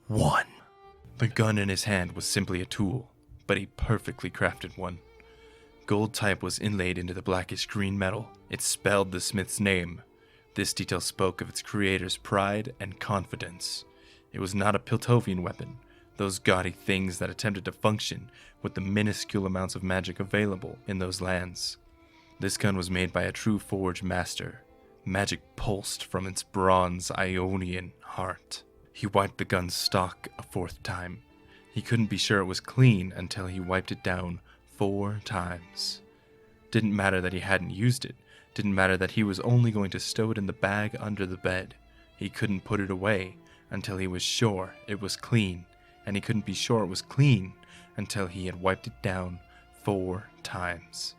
1. The gun in his hand was simply a tool, but a perfectly crafted one. Gold type was inlaid into the blackish green metal. It spelled the smith's name. This detail spoke of its creator's pride and confidence. It was not a Piltovian weapon, those gaudy things that attempted to function with the minuscule amounts of magic available in those lands. This gun was made by a true forge master. Magic pulsed from its bronze Ionian heart. He wiped the gun's stock a 4th time. He couldn't be sure it was clean until he wiped it down 4 times. Didn't matter that he hadn't used it. Didn't matter that he was only going to stow it in the bag under the bed. He couldn't put it away until he was sure it was clean, and he couldn't be sure it was clean until he had wiped it down 4 times.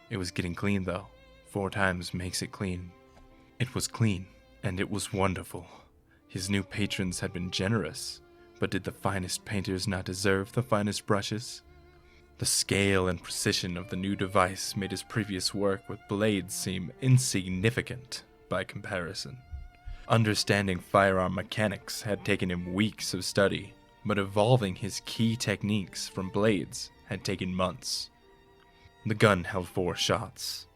It was getting clean though. 4 times makes it clean. It was clean, and it was wonderful. His new patrons had been generous, but did the finest painters not deserve the finest brushes? The scale and precision of the new device made his previous work with blades seem insignificant by comparison. Understanding firearm mechanics had taken him weeks of study, but evolving his key techniques from blades had taken months. The gun held 4 shots.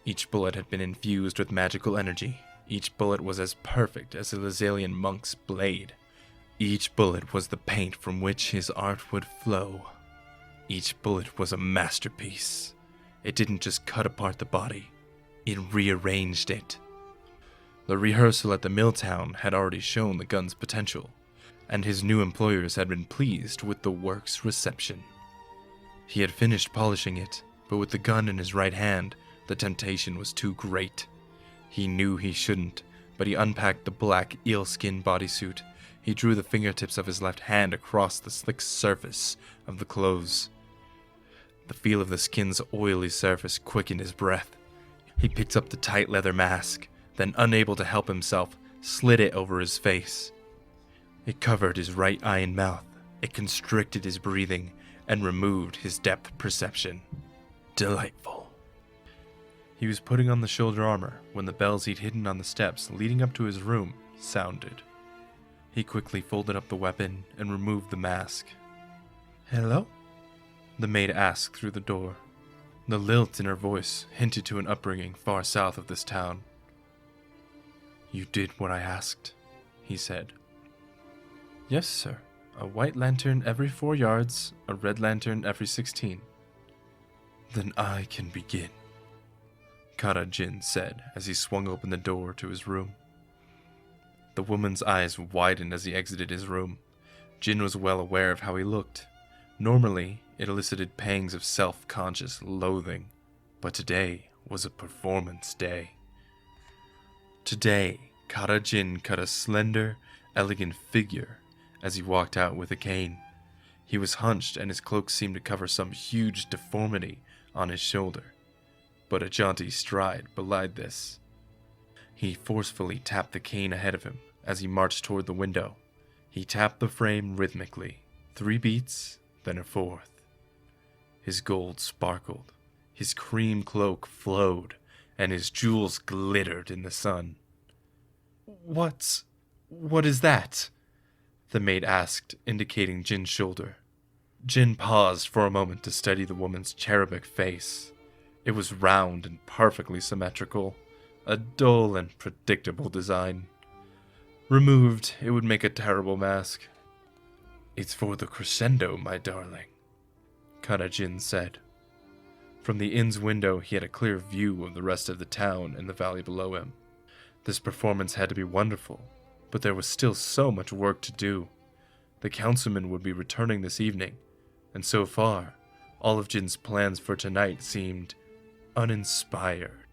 Each bullet had been infused with magical energy. Each bullet was as perfect as a Lazalian monk's blade. Each bullet was the paint from which his art would flow. Each bullet was a masterpiece. It didn't just cut apart the body, it rearranged it. The rehearsal at the mill town had already shown the gun's potential, and his new employers had been pleased with the work's reception. He had finished polishing it, but with the gun in his right hand, the temptation was too great. He knew he shouldn't, but he unpacked the black eelskin bodysuit. He drew the fingertips of his left hand across the slick surface of the clothes. The feel of the skin's oily surface quickened his breath. He picked up the tight leather mask, then, unable to help himself, slid it over his face. It covered his right eye and mouth. It constricted his breathing and removed his depth perception. Delightful. He was putting on the shoulder armor when the bells he'd hidden on the steps leading up to his room sounded. He quickly folded up the weapon and removed the mask. "Hello?" the maid asked through the door. The lilt in her voice hinted to an upbringing far south of this town. "You did what I asked," he said. "Yes, sir. A white lantern every 4 yards, a red lantern every 16. "Then I can begin," Jhin said as he swung open the door to his room. The woman's eyes widened as he exited his room. Jhin was well aware of how he looked. Normally, it elicited pangs of self-conscious loathing, but today was a performance day. Today, Jhin cut a slender, elegant figure as he walked out with a cane. He was hunched and his cloak seemed to cover some huge deformity on his shoulder, but a jaunty stride belied this. He forcefully tapped the cane ahead of him as he marched toward the window. He tapped the frame rhythmically, 3 beats, then a 4th. His gold sparkled, his cream cloak flowed, and his jewels glittered in the sun. What is that?" the maid asked, indicating Jin's shoulder. Jhin paused for a moment to study the woman's cherubic face. It was round and perfectly symmetrical, a dull and predictable design. Removed, it would make a terrible mask. "It's for the crescendo, my darling," Jhin said. From the inn's window, he had a clear view of the rest of the town and the valley below him. This performance had to be wonderful, but there was still so much work to do. The councilman would be returning this evening, and so far, all of Jin's plans for tonight seemed uninspired.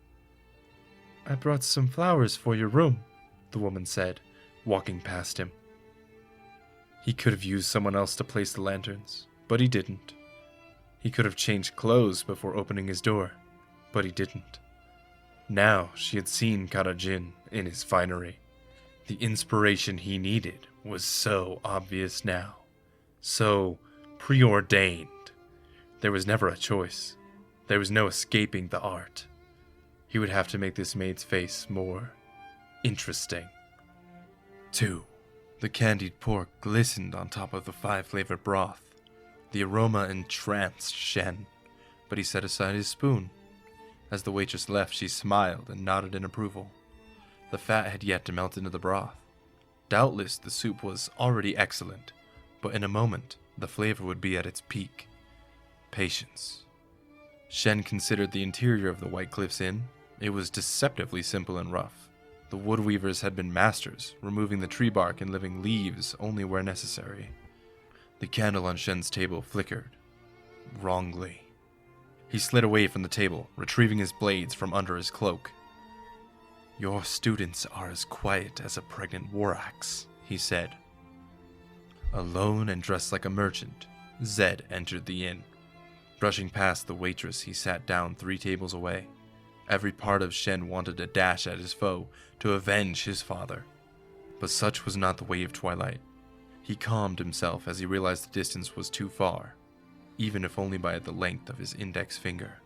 "I brought some flowers for your room," the woman said, walking past him. He could have used someone else to place the lanterns, but he didn't. He could have changed clothes before opening his door, but he didn't. Now she had seen Jhin in his finery. The inspiration he needed was so obvious now, so preordained. There was never a choice. There was no escaping the art. He would have to make this maid's face more interesting. 2. The candied pork glistened on top of the 5-flavored broth. The aroma entranced Shen, but he set aside his spoon. As the waitress left, she smiled and nodded in approval. The fat had yet to melt into the broth. Doubtless the soup was already excellent, but in a moment, the flavor would be at its peak. Patience. Shen considered the interior of the White Cliffs Inn. It was deceptively simple and rough. The woodweavers had been masters, removing the tree bark and leaving leaves only where necessary. The candle on Shen's table flickered. Wrongly. He slid away from the table, retrieving his blades from under his cloak. "Your students are as quiet as a pregnant war axe," he said. Alone and dressed like a merchant, Zed entered the inn. Brushing past the waitress, he sat down 3 tables away. Every part of Shen wanted to dash at his foe, to avenge his father. But such was not the way of Twilight. He calmed himself as he realized the distance was too far, even if only by the length of his index finger.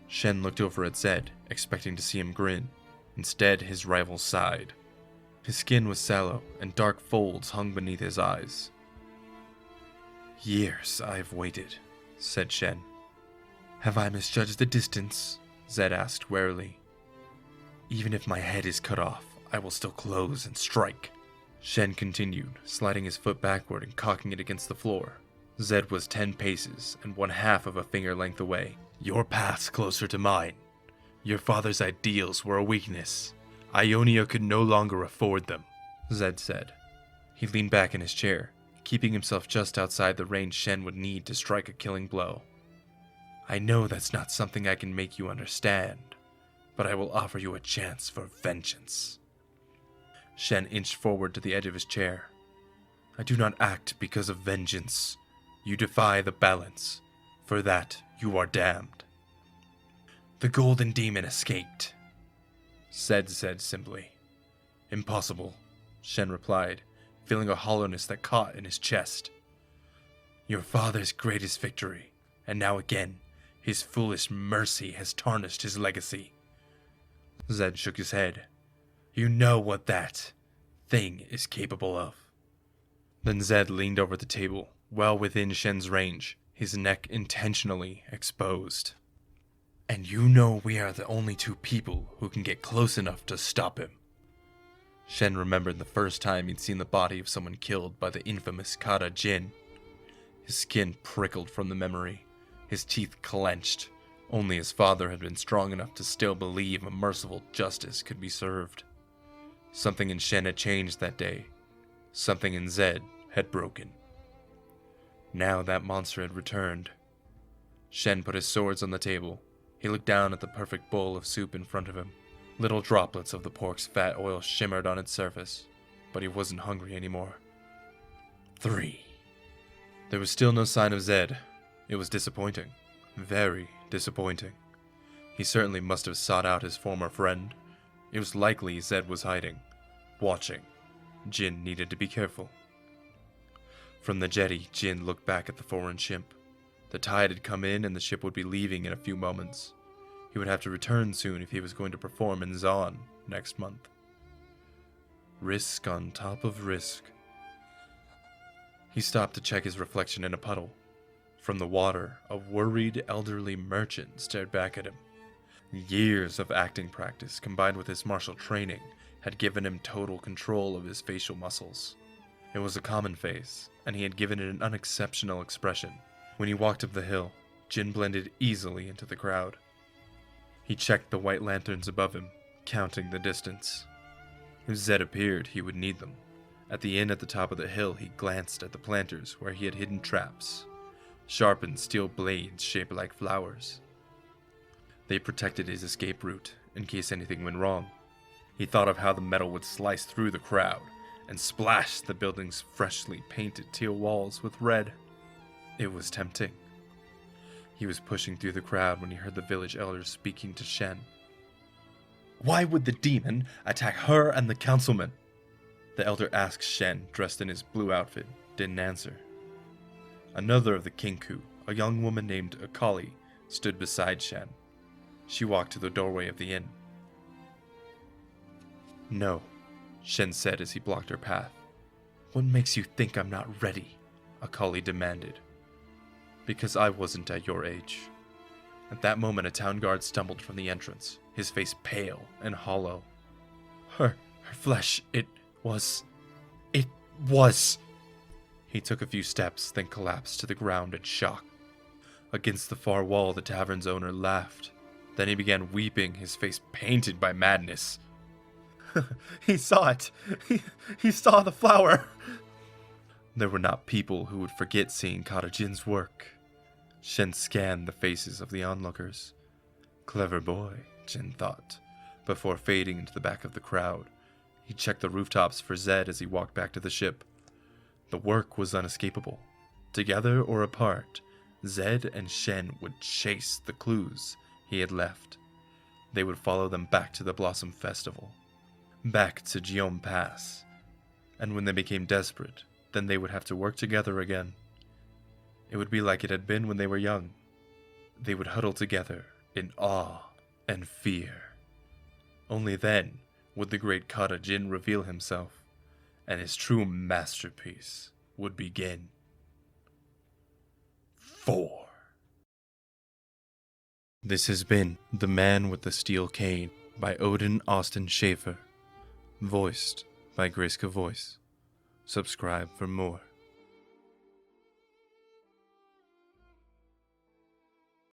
Shen looked over at Zed, expecting to see him grin. Instead, his rival sighed. His skin was sallow, and dark folds hung beneath his eyes. "Years I've waited," said Shen. "Have I misjudged the distance?" Zed asked warily. "Even if my head is cut off, I will still close and strike." Shen continued, sliding his foot backward and cocking it against the floor. Zed was 10 paces and 1/2 of a finger length away. "Your path's closer to mine. Your father's ideals were a weakness. Ionia could no longer afford them," Zed said. He leaned back in his chair, keeping himself just outside the range Shen would need to strike a killing blow. "I know that's not something I can make you understand, but I will offer you a chance for vengeance." Shen inched forward to the edge of his chair. "I do not act because of vengeance. You defy the balance. For that, you are damned." "The Golden Demon escaped," Zed said simply. "Impossible," Shen replied, feeling a hollowness that caught in his chest. "Your father's greatest victory, and now again, his foolish mercy has tarnished his legacy." Zed shook his head. "You know what that thing is capable of." Then Zed leaned over the table, well within Shen's range, his neck intentionally exposed. "And you know we are the only 2 people who can get close enough to stop him." Shen remembered the first time he'd seen the body of someone killed by the infamous Kara Jhin. His skin prickled from the memory, his teeth clenched. Only his father had been strong enough to still believe a merciful justice could be served. Something in Shen had changed that day. Something in Zed had broken. Now that monster had returned. Shen put his swords on the table. He looked down at the perfect bowl of soup in front of him. Little droplets of the pork's fat oil shimmered on its surface, but he wasn't hungry anymore. 3. There was still no sign of Zed. It was disappointing. Very disappointing. He certainly must have sought out his former friend. It was likely Zed was hiding, watching. Jhin needed to be careful. From the jetty, Jhin looked back at the foreign ship. The tide had come in and the ship would be leaving in a few moments. He would have to return soon if he was going to perform in Zon next month. Risk on top of risk. He stopped to check his reflection in a puddle. From the water, a worried elderly merchant stared back at him. Years of acting practice combined with his martial training had given him total control of his facial muscles. It was a common face, and he had given it an unexceptional expression. When he walked up the hill, Jhin blended easily into the crowd. He checked the white lanterns above him, counting the distance. If Zed appeared, he would need them. At the inn at the top of the hill, he glanced at the planters where he had hidden traps. Sharpened steel blades shaped like flowers. They protected his escape route in case anything went wrong. He thought of how the metal would slice through the crowd and splash the building's freshly painted teal walls with red. It was tempting. He was pushing through the crowd when he heard the village elders speaking to Shen. "Why would the demon attack her and the councilman?" The elder asked. Shen, dressed in his blue outfit, didn't answer. Another of the Kinku, a young woman named Akali, stood beside Shen. She walked to the doorway of the inn. "No," Shen said as he blocked her path. What makes you think I'm not ready? Akali demanded. Because I wasn't at your age. At that moment, a town guard stumbled from the entrance, his face pale and hollow. Her flesh, it was... He took a few steps, then collapsed to the ground in shock. Against the far wall, the tavern's owner laughed. Then he began weeping, his face painted by madness. He saw it! He saw the flower! There were not people who would forget seeing Kata Jin's work. Shen scanned the faces of the onlookers. Clever boy, Jhin thought, before fading into the back of the crowd. He checked the rooftops for Zed as he walked back to the ship. The work was unescapable. Together or apart, Zed and Shen would chase the clues he had left. They would follow them back to the Blossom Festival, back to Jiom Pass. And when they became desperate, then they would have to work together again. It would be like it had been when they were young. They would huddle together in awe and fear. Only then would the great Kata Jhin reveal himself, and his true masterpiece would begin. 4. This has been The Man with the Steel Cane by Odin Austin Schaefer, voiced by Griska Voice. Subscribe for more.